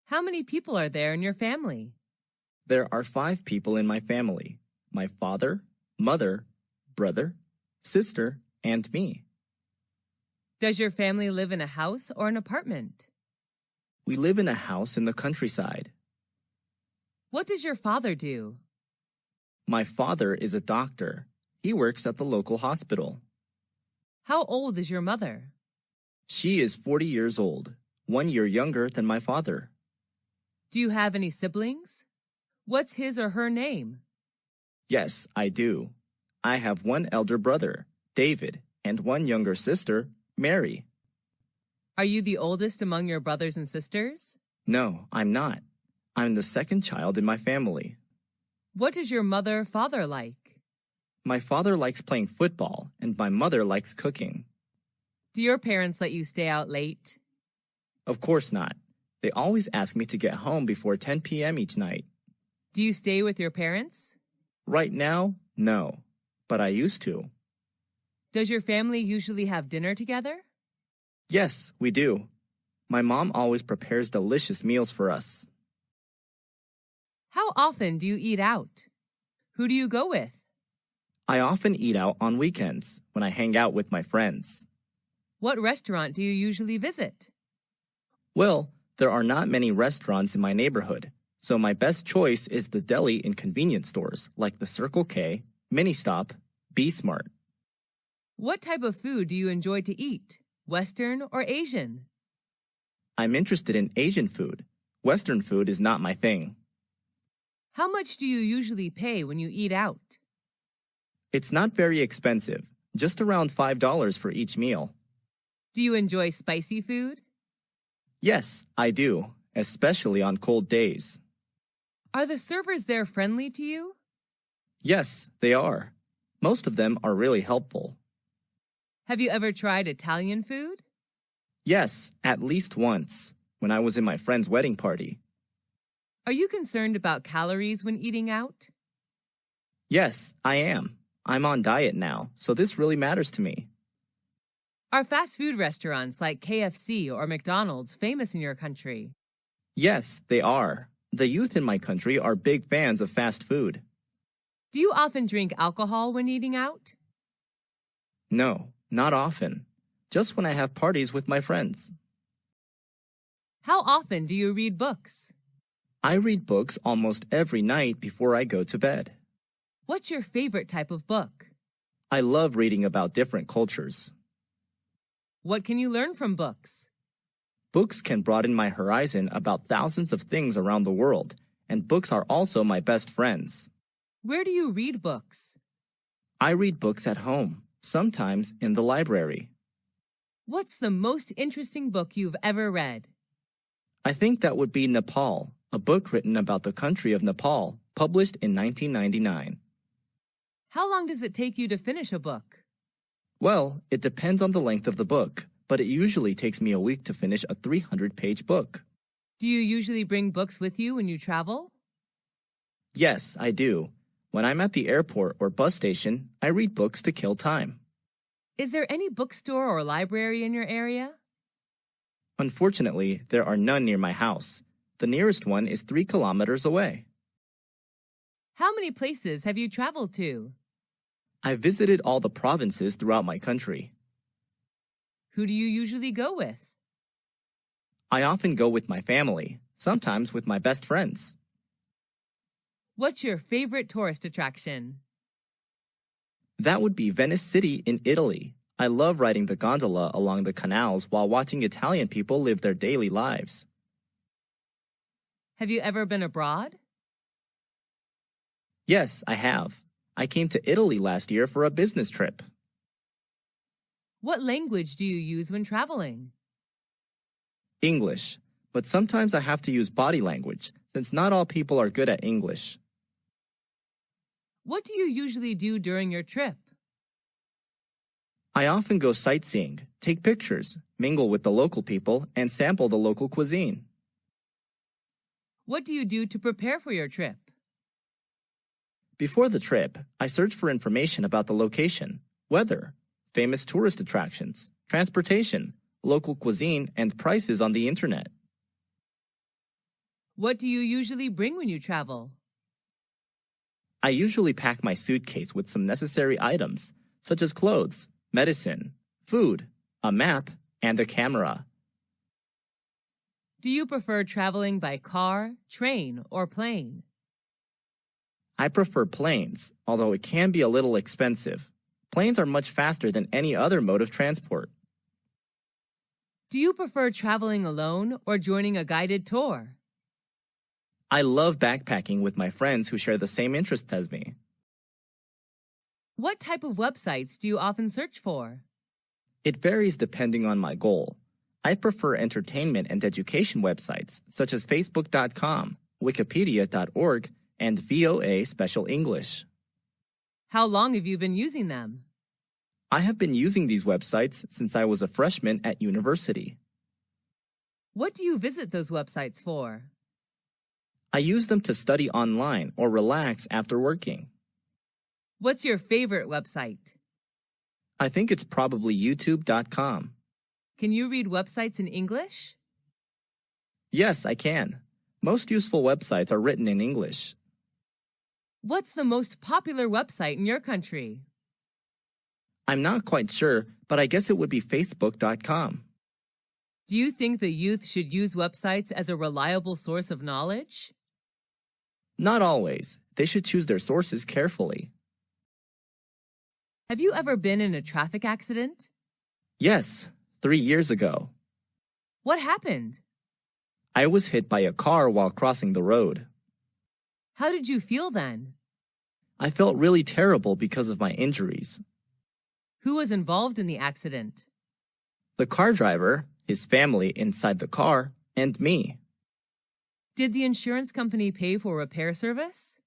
How many people are there in your family? There are 5 people in my family: my father, mother, brother, sister, and me. Does your family live in a house or an apartment? We live in a house in the countryside. What does your father do? My father is a doctor. He works at the local hospital. How old is your mother? She is 40 years old, 1 year younger than my father. Do you have any siblings? What's his or her name? Yes, I do. I have 1 elder brother, David, and 1 younger sister, Mary. Are you the oldest among your brothers and sisters? No, I'm not. I'm the 2nd child in my family. What is your mother-father like? My father likes playing football, and my mother likes cooking. Do your parents let you stay out late? Of course not. They always ask me to get home before 10 p.m. each night. Do you stay with your parents? Right now, no, but I used to. Does your family usually have dinner together? Yes, we do. My mom always prepares delicious meals for us. How often do you eat out? Who do you go with? I often eat out on weekends when I hang out with my friends. What restaurant do you usually visit? Well, there are not many restaurants in my neighborhood, so my best choice is the deli in convenience stores like the Circle K, Ministop, B-Smart. What type of food do you enjoy to eat? Western or Asian? I'm interested in Asian food. Western food is not my thing. How much do you usually pay when you eat out? It's not very expensive, just around $5 for each meal. Do you enjoy spicy food? Yes, I do, especially on cold days. Are the servers there friendly to you? Yes, they are. Most of them are really helpful. Have you ever tried Italian food? Yes, at least once, when I was in my friend's wedding party. Are you concerned about calories when eating out? Yes, I am. I'm on diet now, so this really matters to me. Are fast food restaurants like KFC or McDonald's famous in your country? Yes, they are. The youth in my country are big fans of fast food. Do you often drink alcohol when eating out? No, not often. Just when I have parties with my friends. How often do you read books? I read books almost every night before I go to bed. What's your favorite type of book? I love reading about different cultures. What can you learn from books? Books can broaden my horizon about thousands of things around the world, and books are also my best friends. Where do you read books? I read books at home, sometimes in the library. What's the most interesting book you've ever read? I think that would be Nepal, a book written about the country of Nepal, published in 1999. How long does it take you to finish a book? Well, it depends on the length of the book, but it usually takes me a week to finish a 300-page book. Do you usually bring books with you when you travel? Yes, I do. When I'm at the airport or bus station, I read books to kill time. Is there any bookstore or library in your area? Unfortunately, there are none near my house. The nearest one is 3 kilometers away. How many places have you traveled to? I visited all the provinces throughout my country. Who do you usually go with? I often go with my family, sometimes with my best friends. What's your favorite tourist attraction? That would be Venice City in Italy. I love riding the gondola along the canals while watching Italian people live their daily lives. Have you ever been abroad? Yes, I have. I came to Italy last year for a business trip. What language do you use when traveling? English, but sometimes I have to use body language since not all people are good at English. What do you usually do during your trip? I often go sightseeing, take pictures, mingle with the local people, and sample the local cuisine. What do you do to prepare for your trip? Before the trip, I search for information about the location, weather, famous tourist attractions, transportation, local cuisine, and prices on the internet. What do you usually bring when you travel? I usually pack my suitcase with some necessary items, such as clothes, medicine, food, a map, and a camera. Do you prefer traveling by car, train, or plane? I prefer planes, although it can be a little expensive. Planes are much faster than any other mode of transport. Do you prefer traveling alone or joining a guided tour? I love backpacking with my friends who share the same interests as me. What type of websites do you often search for? It varies depending on my goal. I prefer entertainment and education websites such as Facebook.com, Wikipedia.org, and VOA Special English. How long have you been using them? I have been using these websites since I was a freshman at university. What do you visit those websites for? I use them to study online or relax after working. What's your favorite website? I think it's probably YouTube.com. Can you read websites in English? Yes, I can. Most useful websites are written in English. What's the most popular website in your country? I'm not quite sure, but I guess it would be Facebook.com. Do you think the youth should use websites as a reliable source of knowledge? Not always. They should choose their sources carefully. Have you ever been in a traffic accident? Yes, 3 years ago. What happened? I was hit by a car while crossing the road. How did you feel then? I felt really terrible because of my injuries. Who was involved in the accident? The car driver, his family inside the car, and me. Did the insurance company pay for repair service?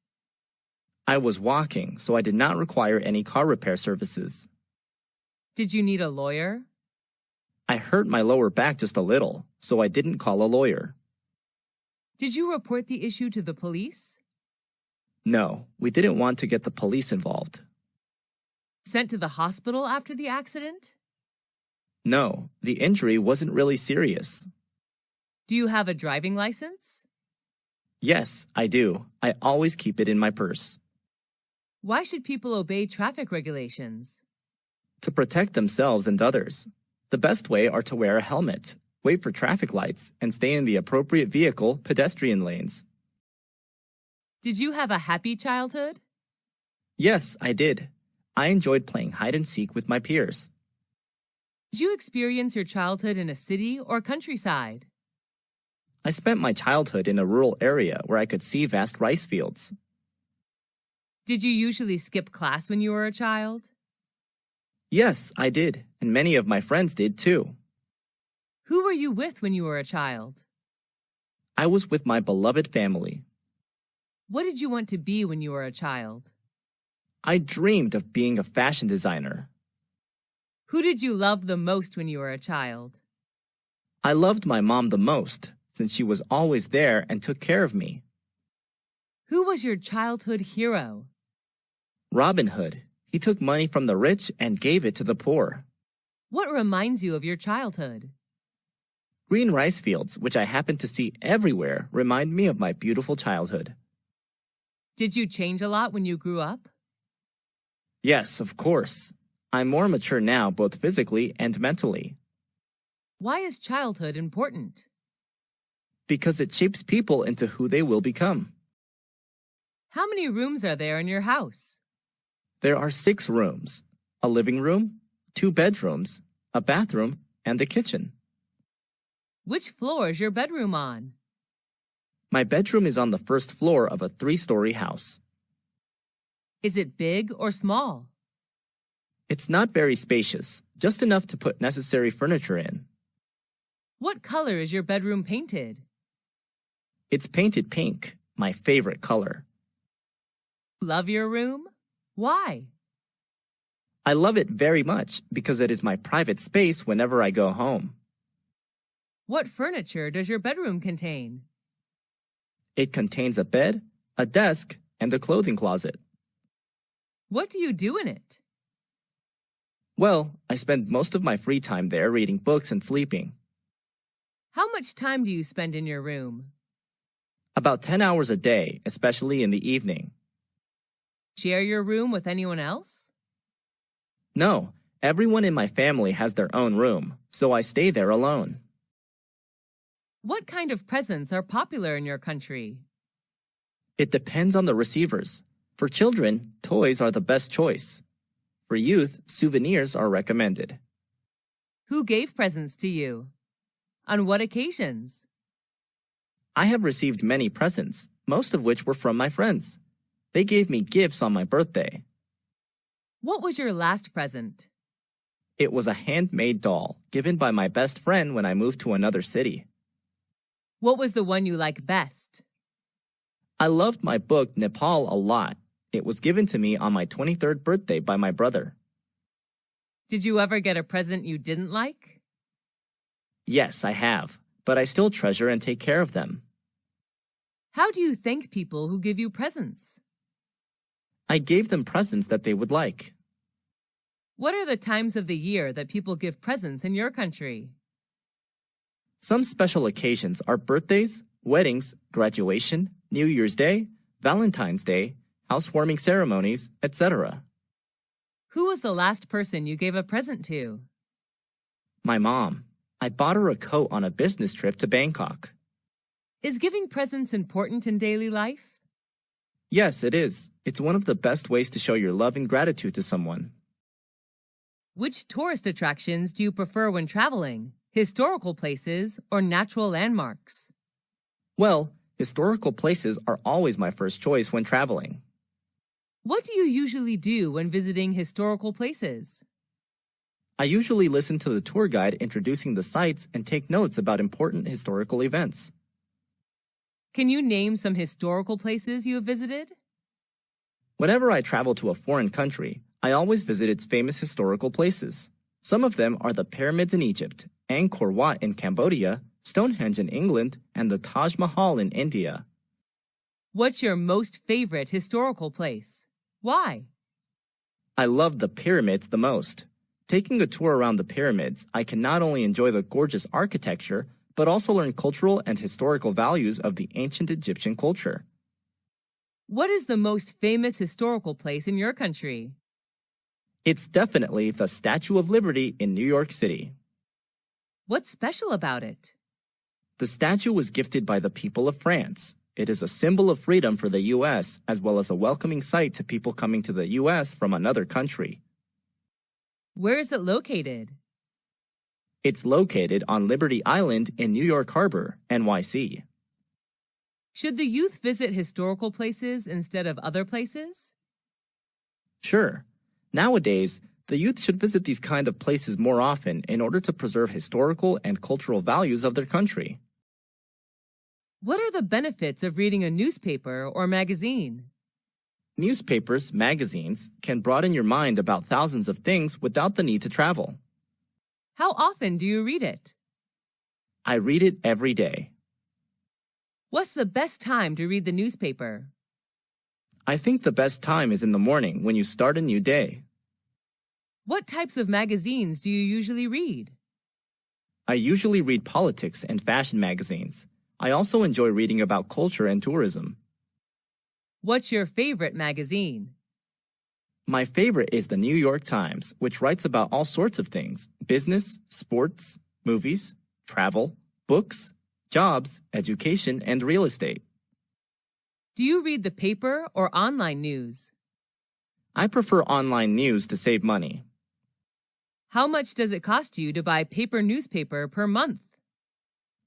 I was walking, so I did not require any car repair services. Did you need a lawyer? I hurt my lower back just a little, so I didn't call a lawyer. Did you report the issue to the police? No, we didn't want to get the police involved. Sent to the hospital after the accident? No, the injury wasn't really serious. Do you have a driving license? Yes, I do. I always keep it in my purse. Why should people obey traffic regulations? To protect themselves and others. The best way are to wear a helmet, wait for traffic lights, and stay in the appropriate vehicle pedestrian lanes. Did you have a happy childhood? Yes, I did. I enjoyed playing hide and seek with my peers. Did you experience your childhood in a city or countryside? I spent my childhood in a rural area where I could see vast rice fields. Did you usually skip class when you were a child? Yes, I did, and many of my friends did too. Who were you with when you were a child? I was with my beloved family. What did you want to be when you were a child? I dreamed of being a fashion designer. Who did you love the most when you were a child? I loved my mom the most, since she was always there and took care of me. Who was your childhood hero? Robin Hood. He took money from the rich and gave it to the poor. What reminds you of your childhood? Green rice fields, which I happen to see everywhere, remind me of my beautiful childhood. Did you change a lot when you grew up? Yes, of course. I'm more mature now, both physically and mentally. Why is childhood important? Because it shapes people into who they will become. How many rooms are there in your house? There are 6 rooms, a living room, 2 bedrooms, a bathroom, and a kitchen. Which floor is your bedroom on? My bedroom is on the first floor of a 3-story house. Is it big or small? It's not very spacious, just enough to put necessary furniture in. What color is your bedroom painted? It's painted pink, my favorite color. Love your room? Why? I love it very much because it is my private space whenever I go home. What furniture does your bedroom contain? It contains a bed, a desk, and a clothing closet. What do you do in it? Well, I spend most of my free time there reading books and sleeping. How much time do you spend in your room? About 10 hours a day, especially in the evening. Share your room with anyone else? No, everyone in my family has their own room, so I stay there alone. What kind of presents are popular in your country? It depends on the receivers. For children, toys are the best choice. For youth, souvenirs are recommended. Who gave presents to you? On what occasions? I have received many presents, most of which were from my friends. They gave me gifts on my birthday. What was your last present? It was a handmade doll given by my best friend when I moved to another city. What was the one you like best? I loved my book Nepal a lot. It was given to me on my 23rd birthday by my brother. Did you ever get a present you didn't like? Yes, I have, but I still treasure and take care of them. How do you thank people who give you presents? I gave them presents that they would like. What are the times of the year that people give presents in your country? Some special occasions are birthdays, weddings, graduation, New Year's Day, Valentine's Day, housewarming ceremonies, etc. Who was the last person you gave a present to? My mom. I bought her a coat on a business trip to Bangkok. Is giving presents important in daily life? Yes, it is. It's one of the best ways to show your love and gratitude to someone. Which tourist attractions do you prefer when traveling? Historical places or natural landmarks? Well, historical places are always my first choice when traveling. What do you usually do when visiting historical places? I usually listen to the tour guide introducing the sites and take notes about important historical events. Can you name some historical places you have visited? Whenever I travel to a foreign country, I always visit its famous historical places. Some of them are the pyramids in Egypt, Angkor Wat in Cambodia, Stonehenge in England, and the Taj Mahal in India. What's your most favorite historical place? Why? I love the pyramids the most. Taking a tour around the pyramids, I can not only enjoy the gorgeous architecture, but also learn cultural and historical values of the ancient Egyptian culture. What is the most famous historical place in your country? It's definitely the Statue of Liberty in New York City. What's special about it? The statue was gifted by the people of France. It is a symbol of freedom for the U.S. as well as a welcoming sight to people coming to the U.S. from another country. Where is it located? It's located on Liberty Island in New York Harbor, NYC. Should the youth visit historical places instead of other places? Sure. Nowadays, the youth should visit these kind of places more often in order to preserve historical and cultural values of their country. What are the benefits of reading a newspaper or magazine? Newspapers, magazines, can broaden your mind about thousands of things without the need to travel. How often do you read it? I read it every day. What's the best time to read the newspaper? I think the best time is in the morning when you start a new day. What types of magazines do you usually read? I usually read politics and fashion magazines. I also enjoy reading about culture and tourism. What's your favorite magazine? My favorite is the New York Times, which writes about all sorts of things: business, sports, movies, travel, books, jobs, education, and real estate. Do you read the paper or online news? I prefer online news to save money. How much does it cost you to buy paper newspaper per month?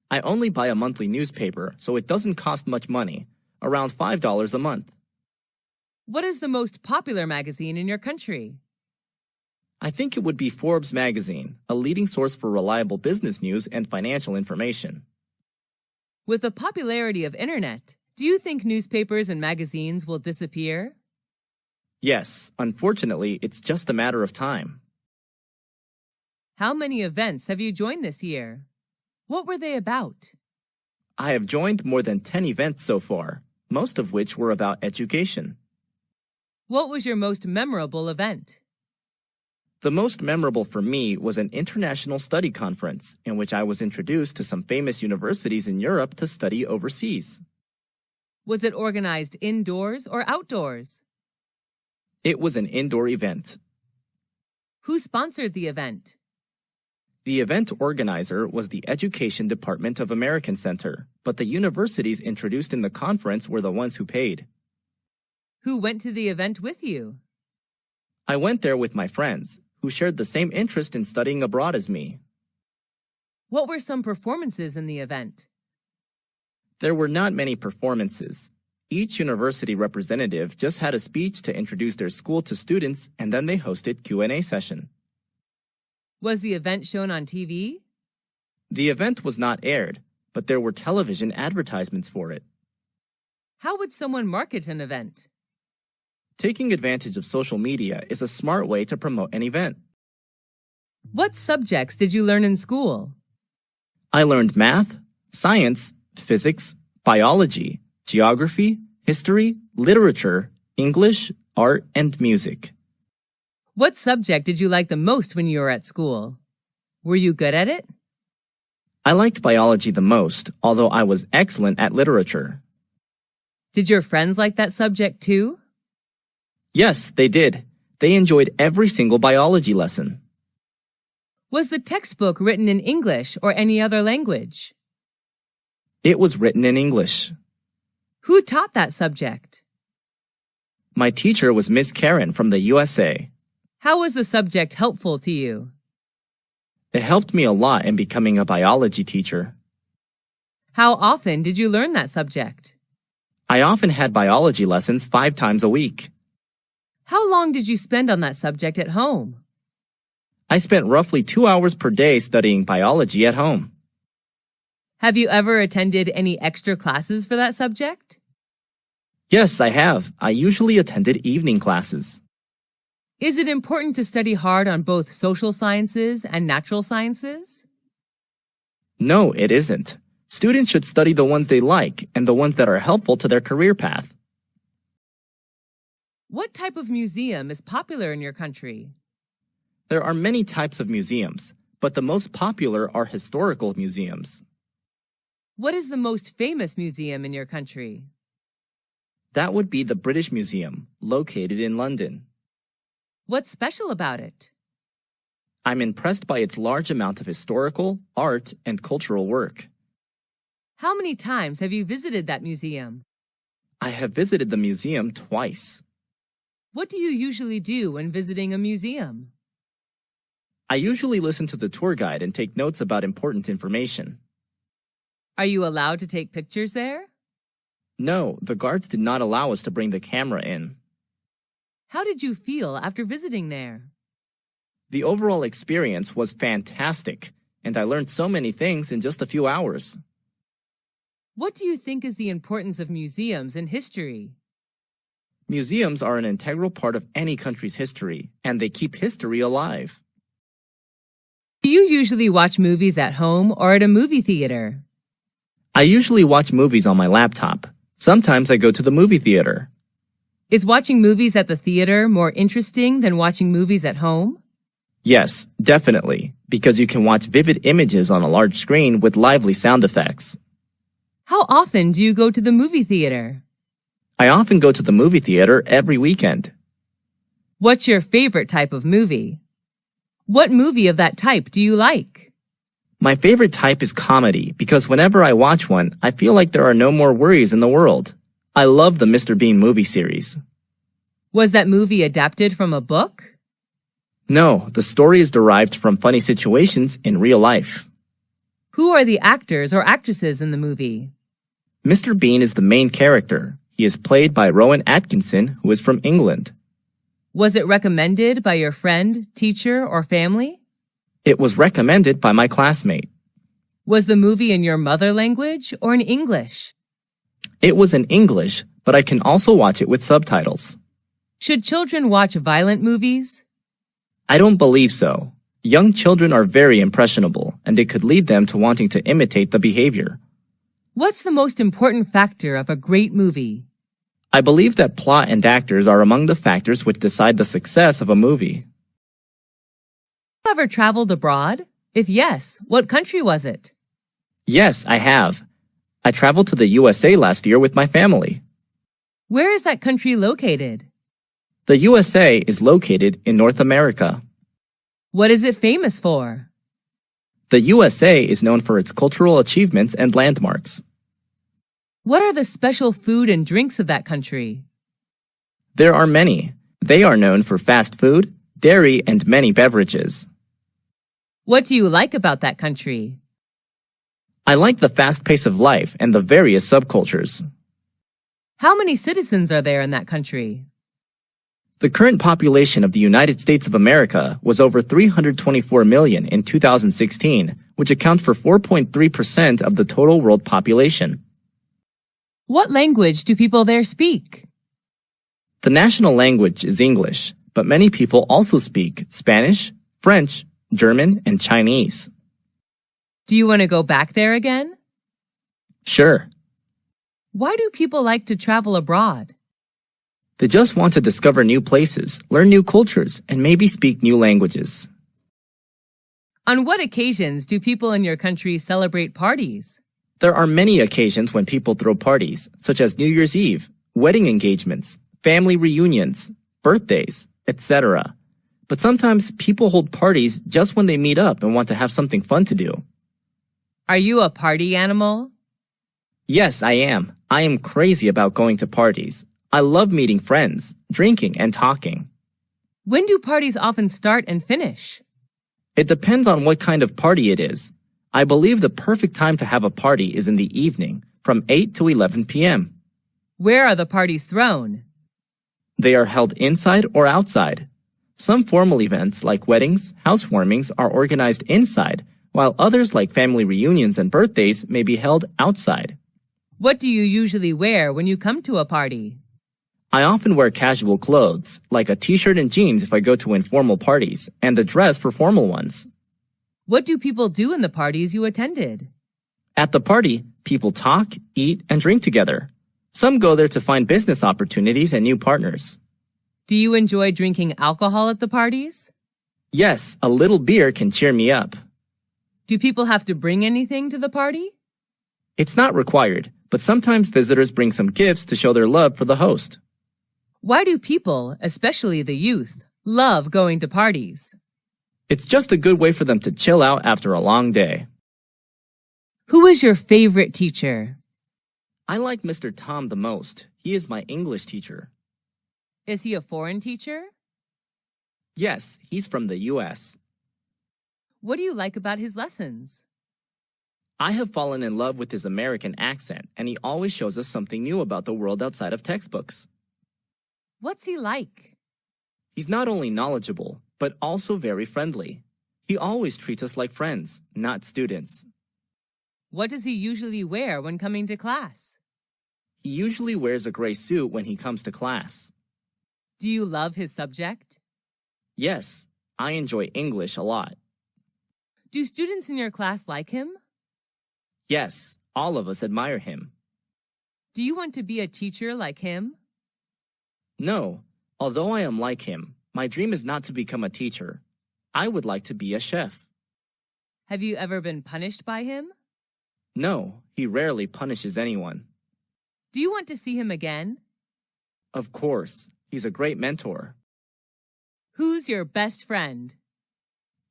I only buy a monthly newspaper, so it doesn't cost much money, around $5 a month. What is the most popular magazine in your country? I think it would be Forbes magazine, a leading source for reliable business news and financial information. With the popularity of internet, do you think newspapers and magazines will disappear? Yes, unfortunately, it's just a matter of time. How many events have you joined this year? What were they about? I have joined more than 10 events so far, most of which were about education. What was your most memorable event? The most memorable for me was an international study conference in which I was introduced to some famous universities in Europe to study overseas. Was it organized indoors or outdoors? It was an indoor event. Who sponsored the event? The event organizer was the Education Department of American Center, but the universities introduced in the conference were the ones who paid. Who went to the event with you? I went there with my friends, who shared the same interest in studying abroad as me. What were some performances in the event? There were not many performances. Each university representative just had a speech to introduce their school to students, and then they hosted Q&A session. Was the event shown on TV? The event was not aired, but there were television advertisements for it. How would someone market an event? Taking advantage of social media is a smart way to promote an event. What subjects did you learn in school? I learned math, science, physics, biology, geography, history, literature, English, art, and music. What subject did you like the most when you were at school? Were you good at it? I liked biology the most, although I was excellent at literature. Did your friends like that subject too? Yes, they did. They enjoyed every single biology lesson. Was the textbook written in English or any other language? It was written in English. Who taught that subject? My teacher was Miss Karen from the USA. How was the subject helpful to you? It helped me a lot in becoming a biology teacher. How often did you learn that subject? I often had biology lessons 5 times a week. How long did you spend on that subject at home? I spent roughly 2 hours per day studying biology at home. Have you ever attended any extra classes for that subject? Yes, I have. I usually attended evening classes. Is it important to study hard on both social sciences and natural sciences? No, it isn't. Students should study the ones they like and the ones that are helpful to their career path. What type of museum is popular in your country? There are many types of museums, but the most popular are historical museums. What is the most famous museum in your country? That would be the British Museum, located in London. What's special about it? I'm impressed by its large amount of historical, art, and cultural work. How many times have you visited that museum? I have visited the museum twice. What do you usually do when visiting a museum? I usually listen to the tour guide and take notes about important information. Are you allowed to take pictures there? No, the guards did not allow us to bring the camera in. How did you feel after visiting there? The overall experience was fantastic, and I learned so many things in just a few hours. What do you think is the importance of museums in history? Museums are an integral part of any country's history, and they keep history alive. Do you usually watch movies at home or at a movie theater? I usually watch movies on my laptop. Sometimes I go to the movie theater. Is watching movies at the theater more interesting than watching movies at home? Yes, definitely, because you can watch vivid images on a large screen with lively sound effects. How often do you go to the movie theater? I often go to the movie theater every weekend. What's your favorite type of movie? What movie of that type do you like? My favorite type is comedy because whenever I watch one, I feel like there are no more worries in the world. I love the Mr. Bean movie series. Was that movie adapted from a book? No, the story is derived from funny situations in real life. Who are the actors or actresses in the movie? Mr. Bean is the main character. He is played by Rowan Atkinson, who is from England. Was it recommended by your friend, teacher, or family? It was recommended by my classmate. Was the movie in your mother language or in English? It was in English, but I can also watch it with subtitles. Should children watch violent movies? I don't believe so. Young children are very impressionable, and it could lead them to wanting to imitate the behavior. What's the most important factor of a great movie? I believe that plot and actors are among the factors which decide the success of a movie. Have you ever traveled abroad? If yes, what country was it? Yes, I have. I traveled to the USA last year with my family. Where is that country located? The USA is located in North America. What is it famous for? The USA is known for its cultural achievements and landmarks. What are the special food and drinks of that country? There are many. They are known for fast food, dairy, and many beverages. What do you like about that country? I like the fast pace of life and the various subcultures. How many citizens are there in that country? The current population of the United States of America was over 324 million in 2016, which accounts for 4.3% of the total world population. What language do people there speak? The national language is English, but many people also speak Spanish, French, German, and Chinese. Do you want to go back there again? Sure. Why do people like to travel abroad? They just want to discover new places, learn new cultures, and maybe speak new languages. On what occasions do people in your country celebrate parties? There are many occasions when people throw parties, such as New Year's Eve, wedding engagements, family reunions, birthdays, etc. But sometimes people hold parties just when they meet up and want to have something fun to do. Are you a party animal? Yes, I am. I am crazy about going to parties. I love meeting friends, drinking, and talking. When do parties often start and finish? It depends on what kind of party it is. I believe the perfect time to have a party is in the evening, from 8 to 11 p.m. Where are the parties thrown? They are held inside or outside. Some formal events like weddings, housewarmings are organized inside, while others like family reunions and birthdays may be held outside. What do you usually wear when you come to a party? I often wear casual clothes, like a t-shirt and jeans if I go to informal parties, and a dress for formal ones. What do people do in the parties you attended? At the party, people talk, eat, and drink together. Some go there to find business opportunities and new partners. Do you enjoy drinking alcohol at the parties? Yes, a little beer can cheer me up. Do people have to bring anything to the party? It's not required, but sometimes visitors bring some gifts to show their love for the host. Why do people, especially the youth, love going to parties? It's just a good way for them to chill out after a long day. Who is your favorite teacher? I like Mr. Tom the most. He is my English teacher. Is he a foreign teacher? Yes, he's from the U.S. What do you like about his lessons? I have fallen in love with his American accent, and he always shows us something new about the world outside of textbooks. What's he like? He's not only knowledgeable, but also very friendly. He always treats us like friends, not students. What does he usually wear when coming to class? He usually wears a gray suit when he comes to class. Do you love his subject? Yes, I enjoy English a lot. Do students in your class like him? Yes, all of us admire him. Do you want to be a teacher like him? No, although I am like him, my dream is not to become a teacher. I would like to be a chef. Have you ever been punished by him? No, he rarely punishes anyone. Do you want to see him again? Of course, he's a great mentor. Who's your best friend?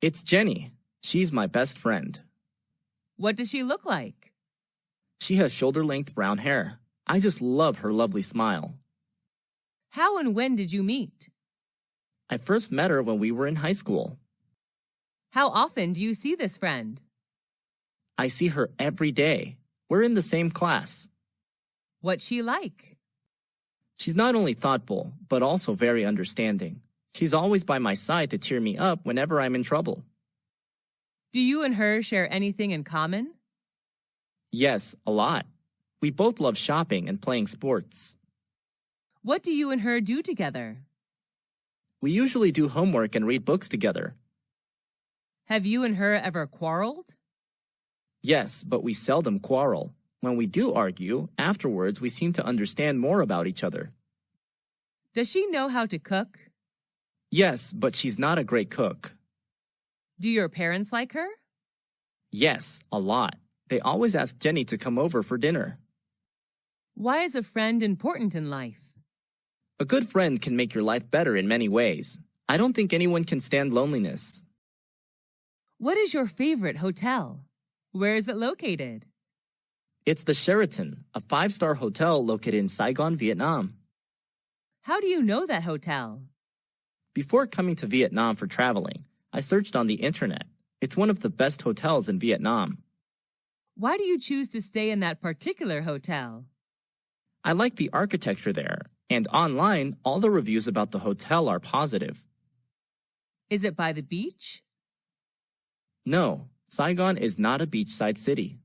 It's Jenny. She's my best friend. What does she look like? She has shoulder-length brown hair. I just love her lovely smile. How and when did you meet? I first met her when we were in high school. How often do you see this friend? I see her every day. We're in the same class. What's she like? She's not only thoughtful, but also very understanding. She's always by my side to cheer me up whenever I'm in trouble. Do you and her share anything in common? Yes, a lot. We both love shopping and playing sports. What do you and her do together? We usually do homework and read books together. Have you and her ever quarreled? Yes, but we seldom quarrel. When we do argue, afterwards we seem to understand more about each other. Does she know how to cook? Yes, but she's not a great cook. Do your parents like her? Yes, a lot. They always ask Jenny to come over for dinner. Why is a friend important in life? A good friend can make your life better in many ways. I don't think anyone can stand loneliness. What is your favorite hotel? Where is it located? It's the Sheraton, a 5-star hotel located in Saigon, Vietnam. How do you know that hotel? Before coming to Vietnam for traveling, I searched on the internet. It's one of the best hotels in Vietnam. Why do you choose to stay in that particular hotel? I like the architecture there, and online, all the reviews about the hotel are positive. Is it by the beach? No, Saigon is not a beachside city.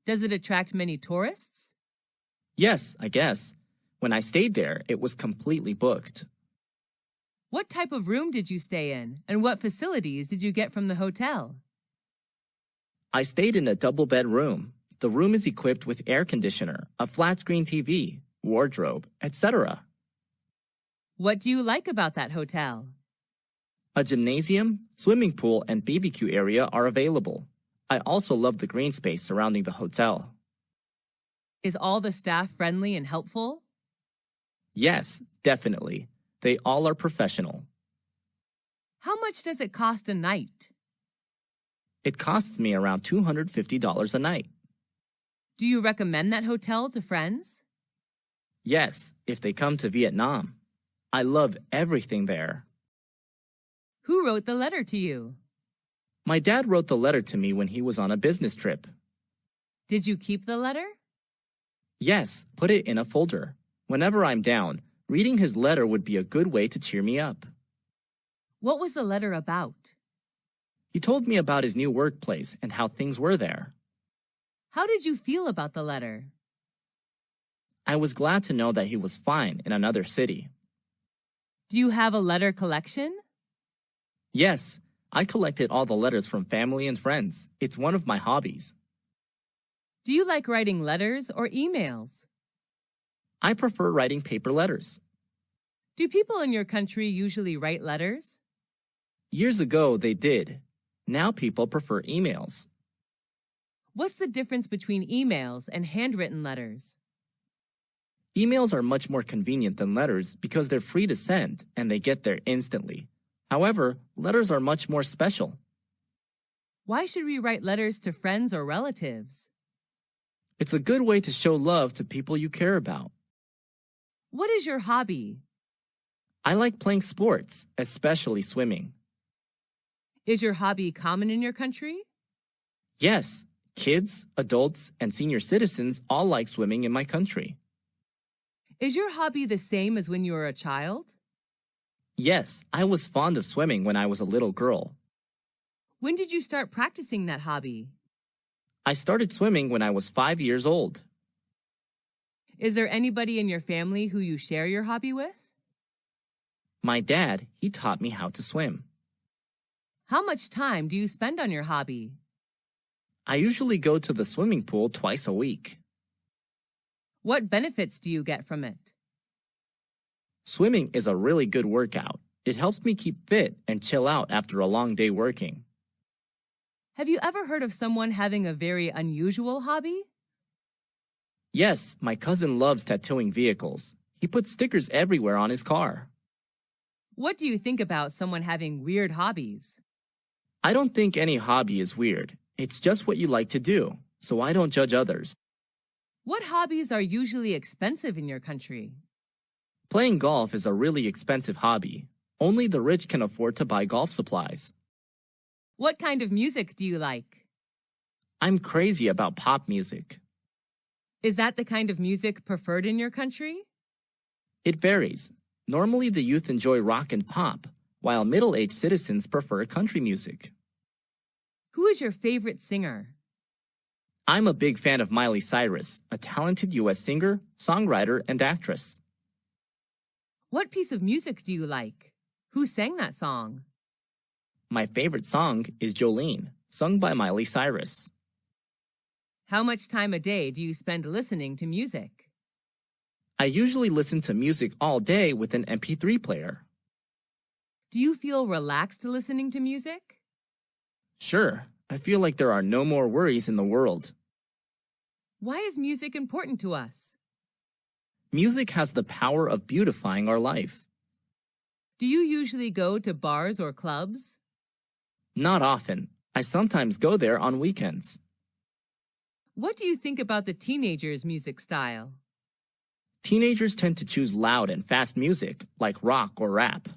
Does it attract many tourists? Yes, I guess. When I stayed there, it was completely booked. What type of room did you stay in, and what facilities did you get from the hotel? I stayed in a double-bed room. The room is equipped with air conditioner, a flat-screen TV, wardrobe, etc. What do you like about that hotel? A gymnasium, swimming pool, and BBQ area are available. I also love the green space surrounding the hotel. Is all the staff friendly and helpful? Yes, definitely. They all are professional. How much does it cost a night? It costs me around $250 a night. Do you recommend that hotel to friends? Yes, if they come to Vietnam. I love everything there. Who wrote the letter to you? My dad wrote the letter to me when he was on a business trip. Did you keep the letter? Yes, put it in a folder. Whenever I'm down, reading his letter would be a good way to cheer me up. What was the letter about? He told me about his new workplace and how things were there. How did you feel about the letter? I was glad to know that he was fine in another city. Do you have a letter collection? Yes, I collected all the letters from family and friends. It's one of my hobbies. Do you like writing letters or emails? I prefer writing paper letters. Do people in your country usually write letters? Years ago, they did. Now people prefer emails. What's the difference between emails and handwritten letters? Emails are much more convenient than letters because they're free to send and they get there instantly. However, letters are much more special. Why should we write letters to friends or relatives? It's a good way to show love to people you care about. What is your hobby? I like playing sports, especially swimming. Is your hobby common in your country? Yes, kids, adults, and senior citizens all like swimming in my country. Is your hobby the same as when you were a child? Yes, I was fond of swimming when I was a little girl. When did you start practicing that hobby? I started swimming when I was 5 years old. Is there anybody in your family who you share your hobby with? My dad, he taught me how to swim. How much time do you spend on your hobby? I usually go to the swimming pool twice a week. What benefits do you get from it? Swimming is a really good workout. It helps me keep fit and chill out after a long day working. Have you ever heard of someone having a very unusual hobby? Yes, my cousin loves tattooing vehicles. He puts stickers everywhere on his car. What do you think about someone having weird hobbies? I don't think any hobby is weird. It's just what you like to do, so I don't judge others. What hobbies are usually expensive in your country? Playing golf is a really expensive hobby. Only the rich can afford to buy golf supplies. What kind of music do you like? I'm crazy about pop music. Is that the kind of music preferred in your country? It varies. Normally the youth enjoy rock and pop, while middle-aged citizens prefer country music. Who is your favorite singer? I'm a big fan of Miley Cyrus, a talented U.S. singer, songwriter, and actress. What piece of music do you like? Who sang that song? My favorite song is Jolene, sung by Miley Cyrus. How much time a day do you spend listening to music? I usually listen to music all day with an MP3 player. Do you feel relaxed listening to music? Sure, I feel like there are no more worries in the world. Why is music important to us? Music has the power of beautifying our life. Do you usually go to bars or clubs? Not often. I sometimes go there on weekends. What do you think about the teenagers' music style? Teenagers tend to choose loud and fast music, like rock or rap.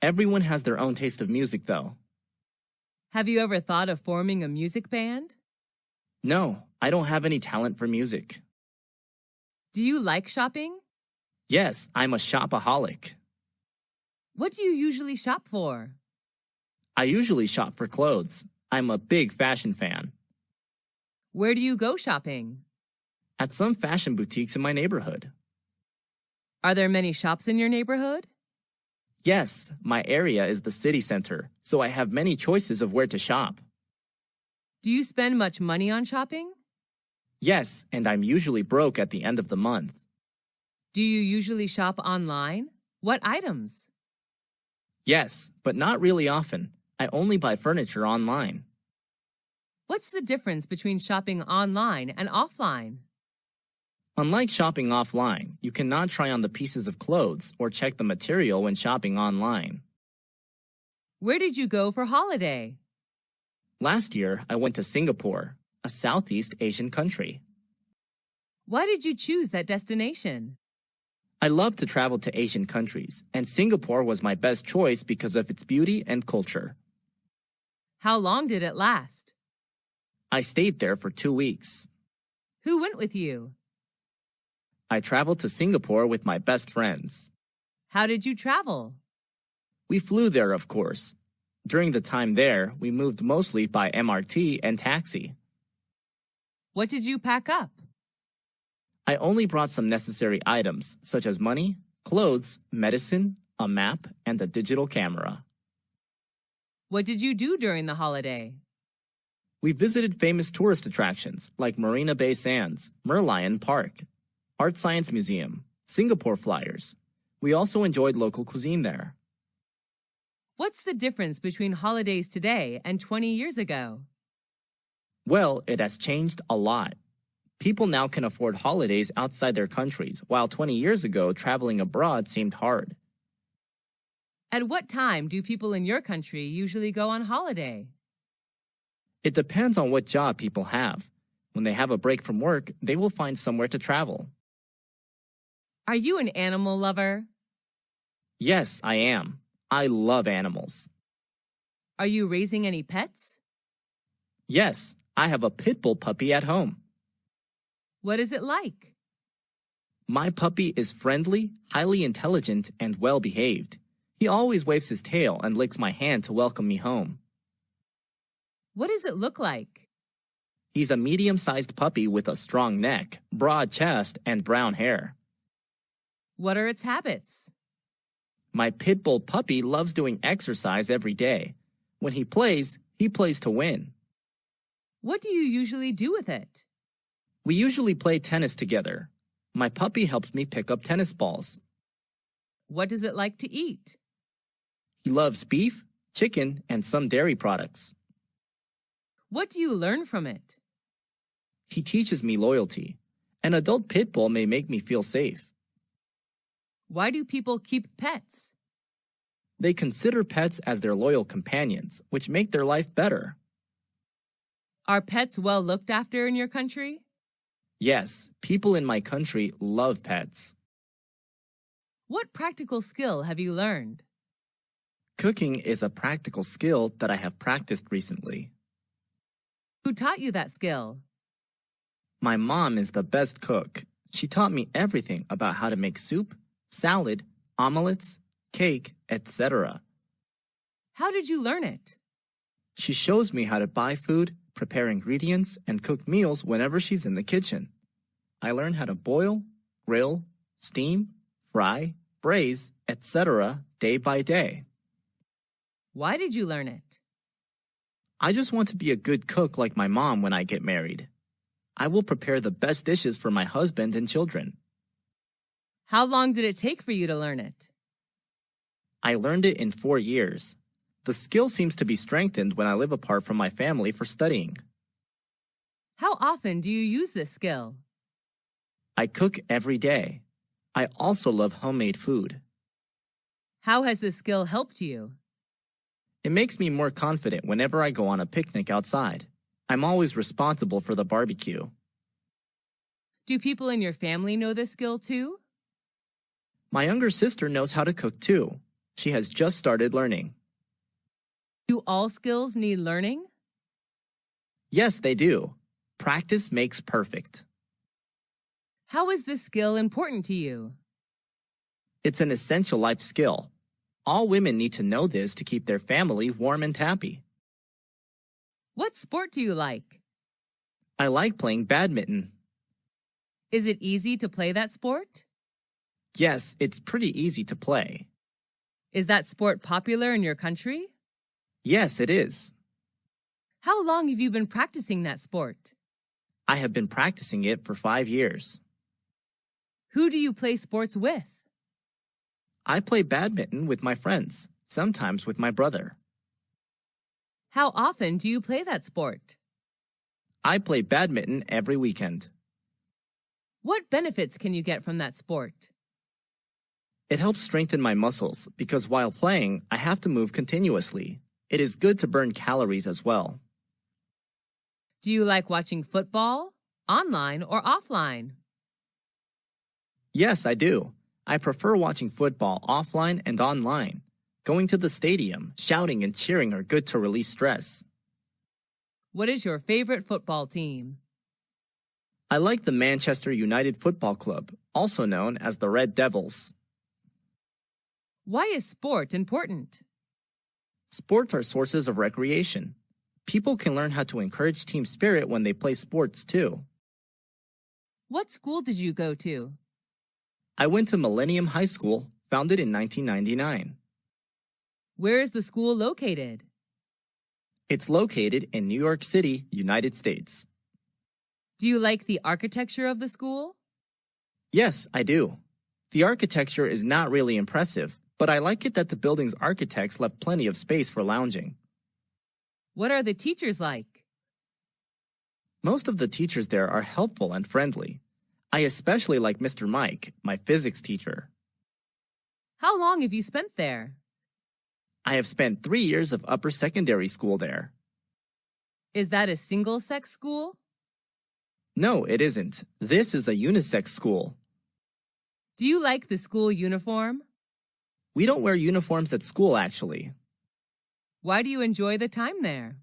Everyone has their own taste of music, though. Have you ever thought of forming a music band? No, I don't have any talent for music. Do you like shopping? Yes, I'm a shopaholic. What do you usually shop for? I usually shop for clothes. I'm a big fashion fan. Where do you go shopping? At some fashion boutiques in my neighborhood. Are there many shops in your neighborhood? Yes, my area is the city center, so I have many choices of where to shop. Do you spend much money on shopping? Yes, and I'm usually broke at the end of the month. Do you usually shop online? What items? Yes, but not really often. I only buy furniture online. What's the difference between shopping online and offline? Unlike shopping offline, you cannot try on the pieces of clothes or check the material when shopping online. Where did you go for holiday? Last year, I went to Singapore, a Southeast Asian country. Why did you choose that destination? I love to travel to Asian countries, and Singapore was my best choice because of its beauty and culture. How long did it last? I stayed there for 2 weeks. Who went with you? I traveled to Singapore with my best friends. How did you travel? We flew there, of course. During the time there, we moved mostly by MRT and taxi. What did you pack up? I only brought some necessary items, such as money, clothes, medicine, a map, and a digital camera. What did you do during the holiday? We visited famous tourist attractions like Marina Bay Sands, Merlion Park, Art Science Museum, Singapore Flyers. We also enjoyed local cuisine there. What's the difference between holidays today and 20 years ago? Well, it has changed a lot. People now can afford holidays outside their countries, while 20 years ago, traveling abroad seemed hard. At what time do people in your country usually go on holiday? It depends on what job people have. When they have a break from work, they will find somewhere to travel. Are you an animal lover? Yes, I am. I love animals. Are you raising any pets? Yes, I have a pit bull puppy at home. What is it like? My puppy is friendly, highly intelligent, and well-behaved. He always waves his tail and licks my hand to welcome me home. What does it look like? He's a medium-sized puppy with a strong neck, broad chest, and brown hair. What are its habits? My pit bull puppy loves doing exercise every day. When he plays to win. What do you usually do with it? We usually play tennis together. My puppy helps me pick up tennis balls. What does it like to eat? He loves beef, chicken, and some dairy products. What do you learn from it? He teaches me loyalty. An adult pit bull may make me feel safe. Why do people keep pets? They consider pets as their loyal companions, which make their life better. Are pets well looked after in your country? Yes, people in my country love pets. What practical skill have you learned? Cooking is a practical skill that I have practiced recently. Who taught you that skill? My mom is the best cook. She taught me everything about how to make soup, salad, omelets, cake, etc. How did you learn it? She shows me how to buy food, prepare ingredients, and cook meals whenever she's in the kitchen. I learn how to boil, grill, steam, fry, braise, etc. day by day. Why did you learn it? I just want to be a good cook like my mom when I get married. I will prepare the best dishes for my husband and children. How long did it take for you to learn it? I learned it in 4 years. The skill seems to be strengthened when I live apart from my family for studying. How often do you use this skill? I cook every day. I also love homemade food. How has this skill helped you? It makes me more confident whenever I go on a picnic outside. I'm always responsible for the barbecue. Do people in your family know this skill too? My younger sister knows how to cook too. She has just started learning. Do all skills need learning? Yes, they do. Practice makes perfect. How is this skill important to you? It's an essential life skill. All women need to know this to keep their family warm and happy. What sport do you like? I like playing badminton. Is it easy to play that sport? Yes, it's pretty easy to play. Is that sport popular in your country? Yes, it is. How long have you been practicing that sport? I have been practicing it for 5 years. Who do you play sports with? I play badminton with my friends, sometimes with my brother. How often do you play that sport? I play badminton every weekend. What benefits can you get from that sport? It helps strengthen my muscles because while playing, I have to move continuously. It is good to burn calories as well. Do you like watching football, online or offline? Yes, I do. I prefer watching football offline and online. Going to the stadium, shouting and cheering are good to release stress. What is your favorite football team? I like the Manchester United Football Club, also known as the Red Devils. Why is sport important? Sports are sources of recreation. People can learn how to encourage team spirit when they play sports too. What school did you go to? I went to Millennium High School, founded in 1999. Where is the school located? It's located in New York City, United States. Do you like the architecture of the school? Yes, I do. The architecture is not really impressive, but I like it that the building's architects left plenty of space for lounging. What are the teachers like? Most of the teachers there are helpful and friendly. I especially like Mr. Mike, my physics teacher. How long have you spent there? I have spent 3 years of upper secondary school there. Is that a single-sex school? No, it isn't. This is a unisex school. Do you like the school uniform? We don't wear uniforms at school, actually. Why do you enjoy the time there?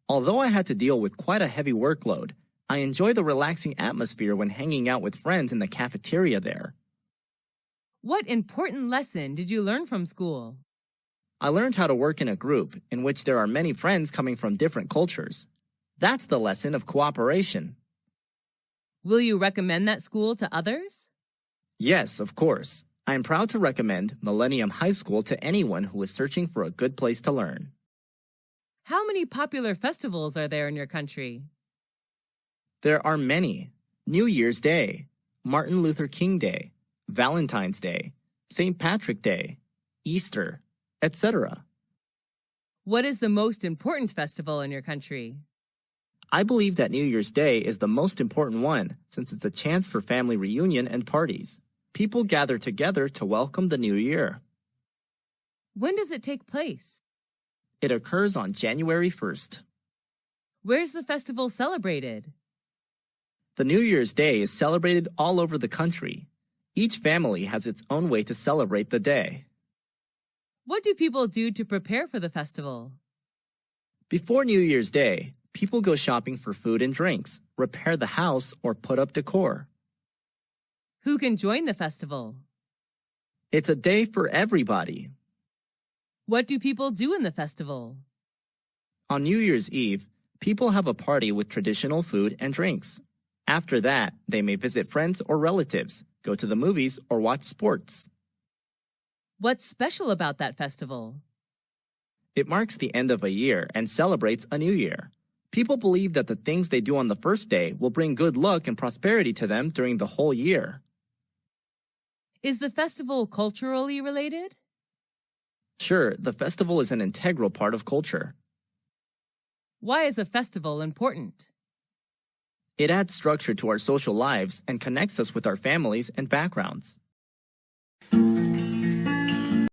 Although I had to deal with quite a heavy workload, I enjoy the relaxing atmosphere when hanging out with friends in the cafeteria there. What important lesson did you learn from school? I learned how to work in a group in which there are many friends coming from different cultures. That's the lesson of cooperation. Will you recommend that school to others? Yes, of course. I am proud to recommend Millennium High School to anyone who is searching for a good place to learn. How many popular festivals are there in your country? There are many. New Year's Day, Martin Luther King Day, Valentine's Day, St. Patrick Day, Easter, etc. What is the most important festival in your country? I believe that New Year's Day is the most important one since it's a chance for family reunion and parties. People gather together to welcome the new year. When does it take place? It occurs on January 1st. Where's the festival celebrated? The New Year's Day is celebrated all over the country. Each family has its own way to celebrate the day. What do people do to prepare for the festival? Before New Year's Day, people go shopping for food and drinks, repair the house, or put up decor. Who can join the festival? It's a day for everybody. What do people do in the festival? On New Year's Eve, people have a party with traditional food and drinks. After that, they may visit friends or relatives, go to the movies, or watch sports. What's special about that festival? It marks the end of a year and celebrates a new year. People believe that the things they do on the first day will bring good luck and prosperity to them during the whole year. Is the festival culturally related? Sure, the festival is an integral part of culture. Why is a festival important? It adds structure to our social lives and connects us with our families and backgrounds.